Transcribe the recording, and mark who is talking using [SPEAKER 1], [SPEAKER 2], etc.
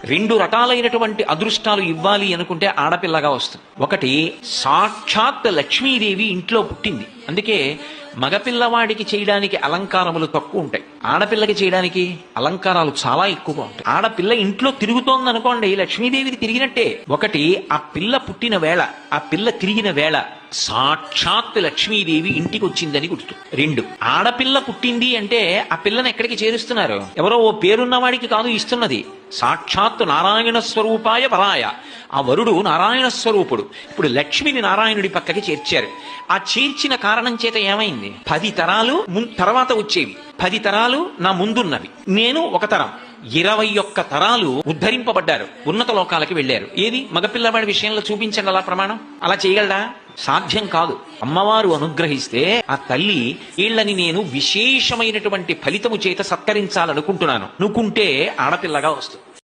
[SPEAKER 1] రెండు రకాలైనటువంటి అదృష్టాలు ఇవ్వాలి అనుకుంటే ఆడపిల్లగా వస్తుంది. ఒకటి, సాక్షాత్ లక్ష్మీదేవి ఇంట్లో పుట్టింది, అందుకే మగపిల్లవాడికి చేయడానికి అలంకారములు తక్కువ ఉంటాయి, ఆడపిల్లకి చేయడానికి అలంకారాలు చాలా ఎక్కువగా ఉంటాయి. ఆడపిల్ల ఇంట్లో తిరుగుతోంది అనుకోండి, లక్ష్మీదేవిది తిరిగినట్టే. ఒకటి, ఆ పిల్ల పుట్టిన వేళ, ఆ పిల్ల తిరిగిన వేళ సాక్షాత్ లక్ష్మీదేవి ఇంటికి వచ్చిందని గుర్తు. రెండు, ఆడపిల్ల పుట్టింది అంటే ఆ పిల్లని ఎక్కడికి చేరుస్తున్నారు? ఎవరో ఓ పేరున్నవాడికి కాదు ఇస్తున్నది, సాక్షాత్ నారాయణ స్వరూపాయ వరాయ. ఆ వరుడు నారాయణ స్వరూపుడు. ఇప్పుడు లక్ష్మిని నారాయణుడి పక్కకి చేర్చారు. ఆ చేర్చిన కారణం చేత ఏమైంది? 10 తరాలు తర్వాత వచ్చేవి, 10 తరాలు నా ముందున్నవి, నేను ఒక తరం, 21 తరాలు ఉద్ధరింపబడ్డారు, ఉన్నత లోకాలకి వెళ్ళారు. ఏది మగపిల్లవాడి విషయంలో చూపించండి అలా ప్రమాణం. అలా చేయగలడా? సాధ్యం కాదు. అమ్మవారు అనుగ్రహిస్తే ఆ తల్లి వీళ్ళని నేను విశేషమైనటువంటి ఫలితము చేత సత్కరించాలనుకుంటున్నాను అనుకుంటే ఆడపిల్లగా వస్తుంది.